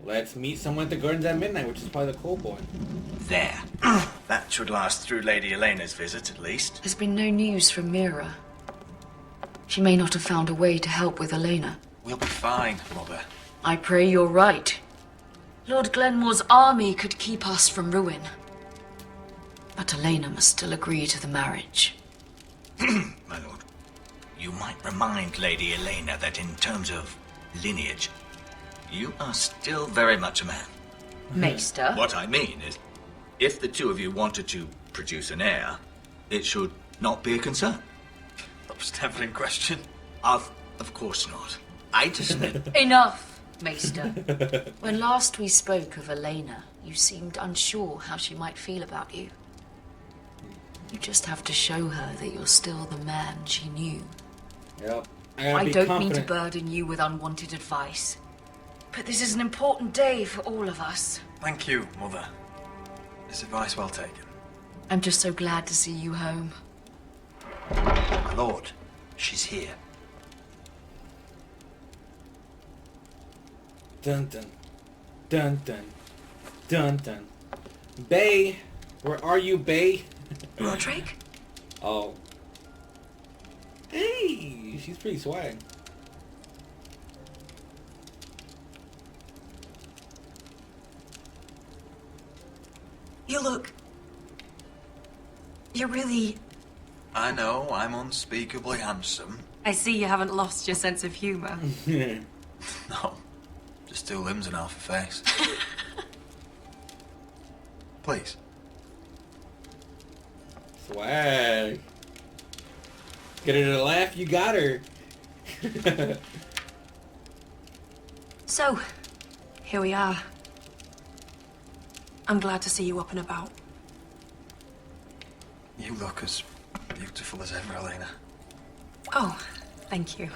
Let's meet someone at the gardens at midnight, which is probably the cold boy. There. That should last through Lady Elena's visit, at least. There's been no news from Mira. She may not have found a way to help with Elena. We'll be fine, Mother. I pray you're right. Lord Glenmore's army could keep us from ruin. But Elena must still agree to the marriage. My lord, you might remind Lady Elena that in terms of lineage, you are still very much a man. Maester? What I mean is, if the two of you wanted to produce an heir, it should not be a concern. That was never in question. Of course not. I just meant... Enough, Maester. When last we spoke of Elena, you seemed unsure how she might feel about you. You just have to show her that you're still the man she knew. Yep. I don't mean to burden you with unwanted advice, but this is an important day for all of us. Thank you, Mother. This advice well taken. I'm just so glad to see you home. My lord, she's here. Dun dun. Dun dun. Dun dun. Bay! Where are you, Bay? Roderick? Oh. Hey! She's pretty swag. You look... You're really... I know, I'm unspeakably handsome. I see you haven't lost your sense of humour. No, just two limbs and half a face. Please. Swag. Get her to laugh, you got her. So, here we are. I'm glad to see you up and about. You look as beautiful as ever, Elena. Oh, thank you.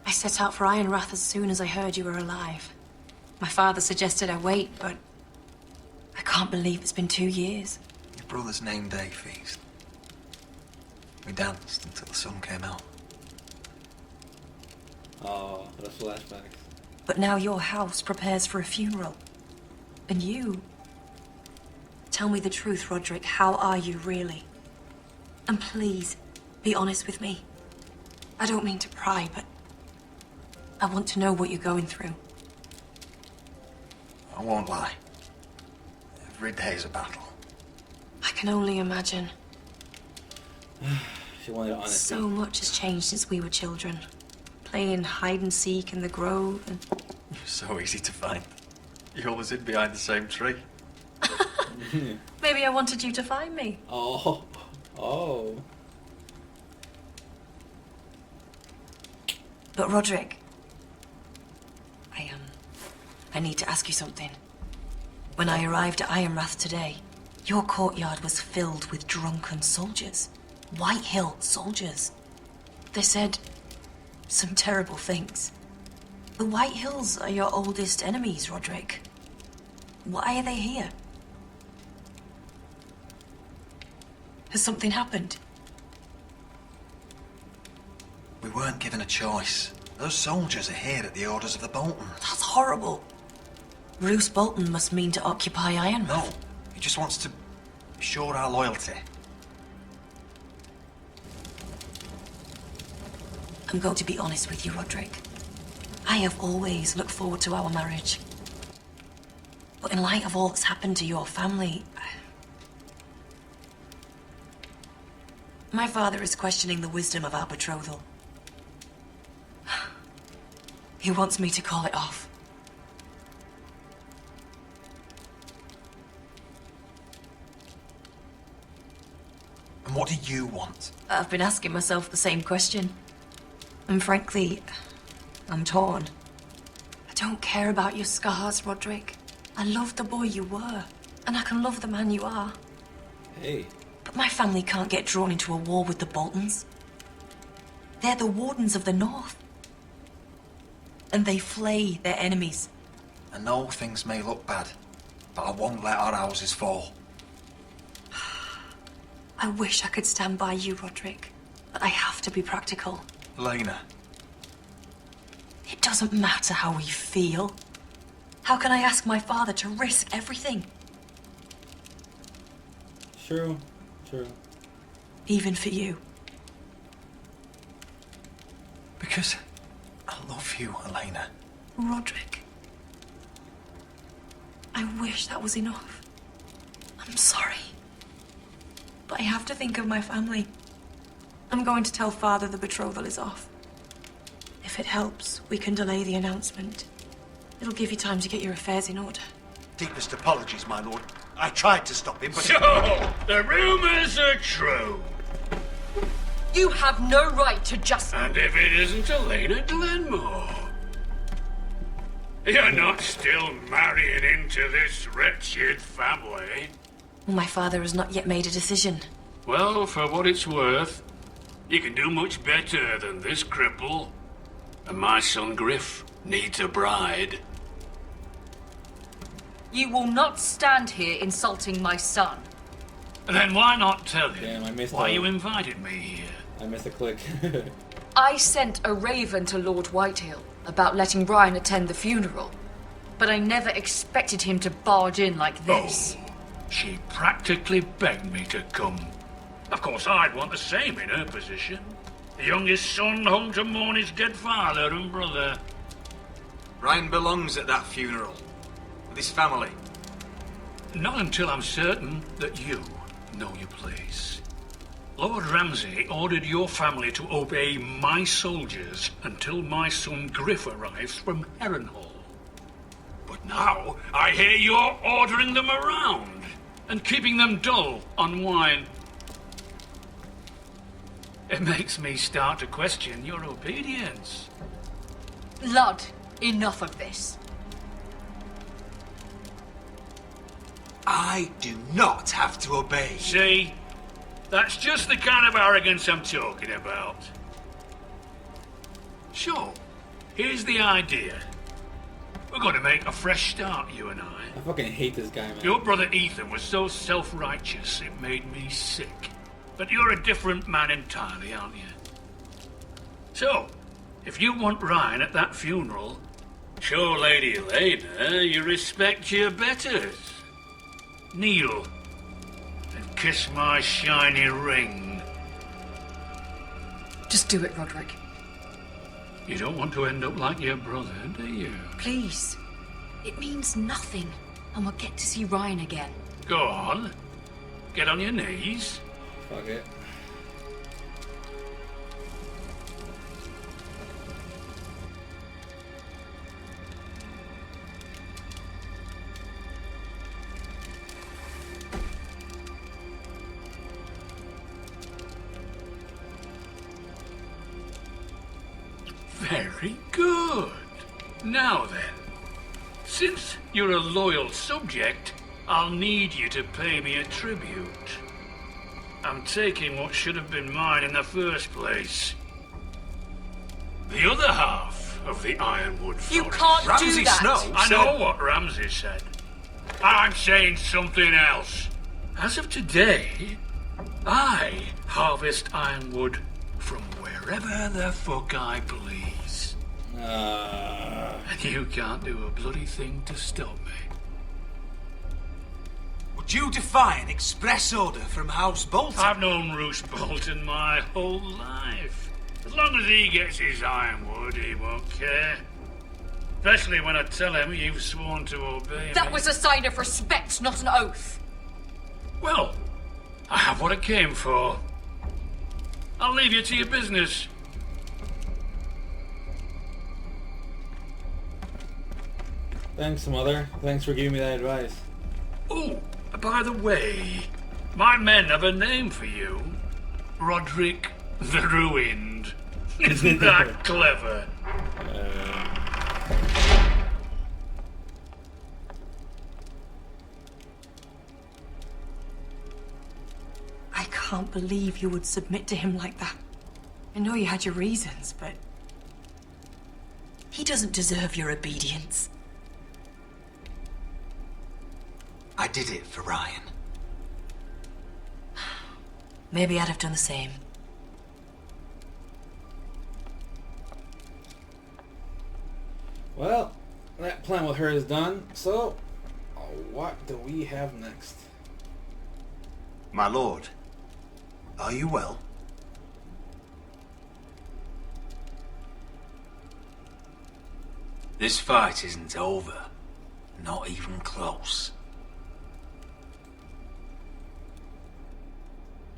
I set out for Ironrath as soon as I heard you were alive. My father suggested I wait, but I can't believe it's been 2 years. Your brother's name day feast. We danced until the sun came out. Oh, that's flashbacks. But now your house prepares for a funeral. And you... Tell me the truth, Roderick. How are you, really? And please, be honest with me. I don't mean to pry, but... I want to know what you're going through. I won't lie. Every day's a battle. I can only imagine. She wanted honesty. So much has changed since we were children. Playing hide and seek in the grove and... You're so easy to find. You always hid behind the same tree. Maybe I wanted you to find me. Oh. Oh. But Roderick... I need to ask you something. When I arrived at Ironrath today, your courtyard was filled with drunken soldiers. White Hill soldiers. They said some terrible things. The White Hills are your oldest enemies, Roderick. Why are they here? Has something happened? We weren't given a choice. Those soldiers are here at the orders of the Boltons. That's horrible. Roose Bolton must mean to occupy Ironrath. No, he just wants to assure our loyalty. I'm going to be honest with you, Roderick. I have always looked forward to our marriage. But in light of all that's happened to your family... My father is questioning the wisdom of our betrothal. He wants me to call it off. And what do you want? I've been asking myself the same question. And frankly, I'm torn. I don't care about your scars, Roderick. I love the boy you were, and I can love the man you are. Hey. But my family can't get drawn into a war with the Boltons. They're the Wardens of the North. And they flay their enemies. I know things may look bad, but I won't let our houses fall. I wish I could stand by you, Roderick, but I have to be practical. Elena. It doesn't matter how we feel. How can I ask my father to risk everything? True. Even for you. Because I love you, Elena. Roderick. I wish that was enough. I'm sorry. But I have to think of my family. I'm going to tell Father the betrothal is off. If it helps, we can delay the announcement. It'll give you time to get your affairs in order. Deepest apologies, my lord. I tried to stop him, but... So, the rumors are true. You have no right to just... And if it isn't Elena Glenmore? You're not still marrying into this wretched family? Well, my father has not yet made a decision. Well, for what it's worth, you can do much better than this cripple. And my son Griff needs a bride. You will not stand here insulting my son. Then why not tell him Damn, I missed why that. you invited me here? I missed a click. I sent a raven to Lord Whitehill about letting Brian attend the funeral. But I never expected him to barge in like this. Oh, she practically begged me to come. Of course, I'd want the same in her position. The youngest son home to mourn his dead father and brother. Ryan belongs at that funeral. With his family. Not until I'm certain that you know your place. Lord Ramsay ordered your family to obey my soldiers until my son Griff arrives from Harrenhal. But now I hear you're ordering them around and keeping them dull on wine. It makes me start to question your obedience. Lud, enough of this. I do not have to obey. See? That's just the kind of arrogance I'm talking about. So, here's the idea. We're going to make a fresh start, you and I. I fucking hate this guy, man. Your brother Ethan was so self-righteous it made me sick. But you're a different man entirely, aren't you? So, if you want Ryan at that funeral, show Lady Elena you respect your betters. Kneel and kiss my shiny ring. Just do it, Roderick. You don't want to end up like your brother, do you? Please. It means nothing. And we'll get to see Ryan again. Go on. Get on your knees. Fuck it. Very good. Now then, since you're a loyal subject, I'll need you to pay me a tribute. I'm taking what should have been mine in the first place. The other half of the Ironwood Forest. You can't Ramsay do that. Snow? I know what Ramsay said. I'm saying something else. As of today, I harvest ironwood from wherever the fuck I please. And you can't do a bloody thing to stop me. Would you defy an express order from House Bolton? I've known Roose Bolton my whole life. As long as he gets his ironwood, he won't care. Especially when I tell him you've sworn to obey me. That was a sign of respect, not an oath. Well, I have what I came for. I'll leave you to your business. Thanks, Mother. Thanks for giving me that advice. Oh, by the way, my men have a name for you. Roderick the Ruined. Isn't that clever? I can't believe you would submit to him like that. I know you had your reasons, but... he doesn't deserve your obedience. I did it for Ryan. Maybe I'd have done the same. Damn. Well, that plan with her is done, so what do we have next? My lord, are you well? This fight isn't over. Not even close.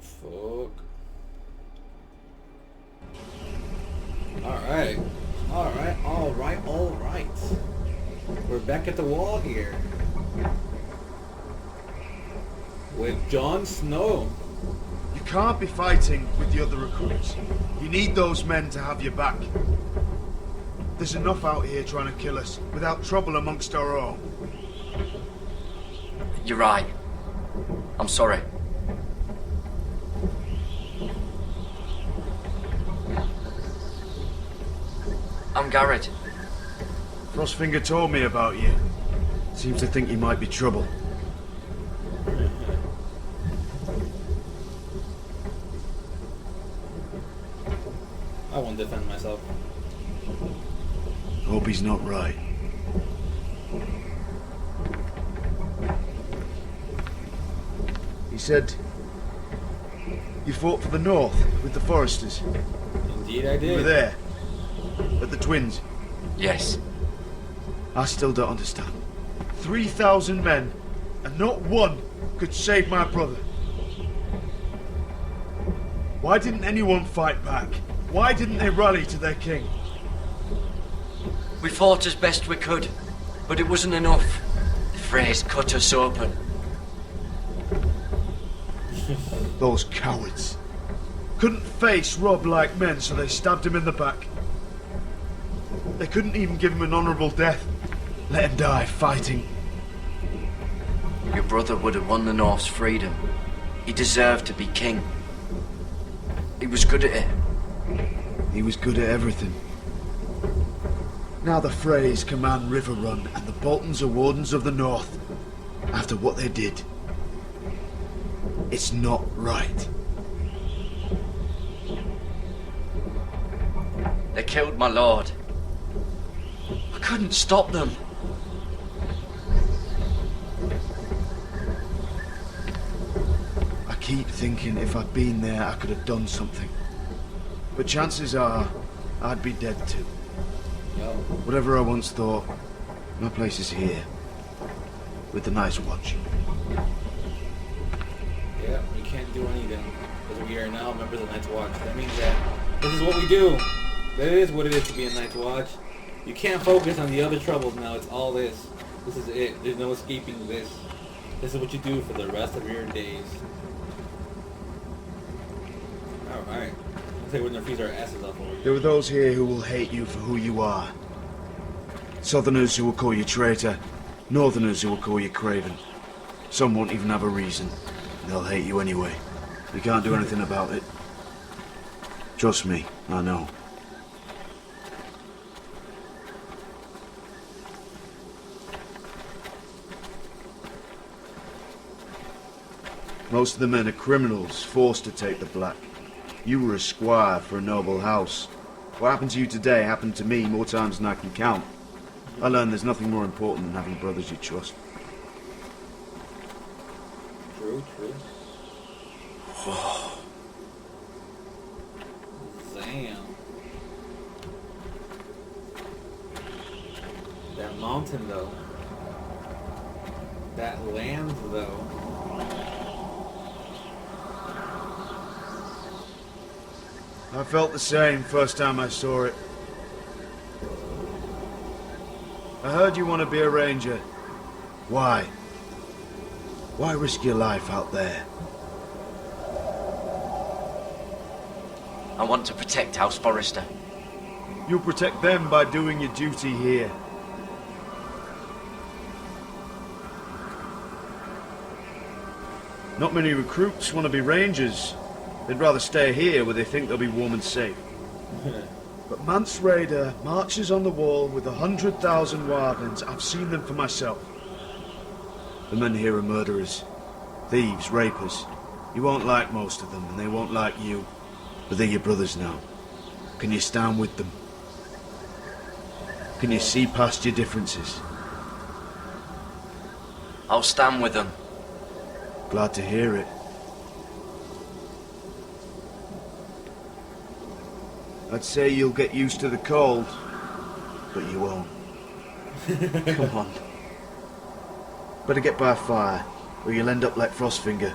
Fuck. Alright. Alright. We're back at the wall here. With Jon Snow. You can't be fighting with the other recruits. You need those men to have your back. There's enough out here trying to kill us without trouble amongst our own. You're right. I'm sorry. I'm Garrett. Frostfinger told me about you. Seems to think you might be trouble. I won't defend myself. Hope he's not right. He said you fought for the North with the Foresters. Indeed I You did. were there. At the Twins. Yes. I still don't understand. 3,000 men, and not one could save my brother. Why didn't anyone fight back? Why didn't they rally to their king? We fought as best we could, but it wasn't enough. The Freys cut us open. Those cowards. Couldn't face Robb like men, so they stabbed him in the back. They couldn't even give him an honourable death. Let him die fighting. Your brother would have won the North's freedom. He deserved to be king. He was good at it. He was good at everything. Now the Freys command Riverrun, and the Boltons are Wardens of the North. After what they did. It's not right. They killed my lord. I couldn't stop them. I keep thinking if I'd been there, I could have done something. But chances are, I'd be dead too. Yo. Whatever I once thought, my place is here. With the Night's Watch. Yeah, we can't do anything. Because we are now members of Night's Watch. That means that this is what we do. That is what it is to be a Night's Watch. You can't focus on the other troubles now. It's all this. This is it. There's no escaping this. This is what you do for the rest of your days. Alright. Let's say we're gonna freeze our asses off over here. There are those here who will hate you for who you are. Southerners who will call you traitor. Northerners who will call you craven. Some won't even have a reason. They'll hate you anyway. You can't do anything about it. Trust me, I know. Most of the men are criminals, forced to take the black. You were a squire for a noble house. What happened to you today happened to me more times than I can count. I learned there's nothing more important than having brothers you trust. True. Damn. That mountain, though. That land, though. I felt the same first time I saw it. I heard you want to be a ranger. Why? Why risk your life out there? I want to protect House Forrester. You'll protect them by doing your duty here. Not many recruits want to be rangers. They'd rather stay here where they think they'll be warm and safe. But Mance Rayder marches on the wall with 100,000 wardens. I've seen them for myself. The men here are murderers. Thieves, rapers. You won't like most of them, and they won't like you. But they're your brothers now. Can you stand with them? Can you see past your differences? I'll stand with them. Glad to hear it. I'd say you'll get used to the cold, but you won't. Come on. Better get by a fire, or you'll end up like Frostfinger.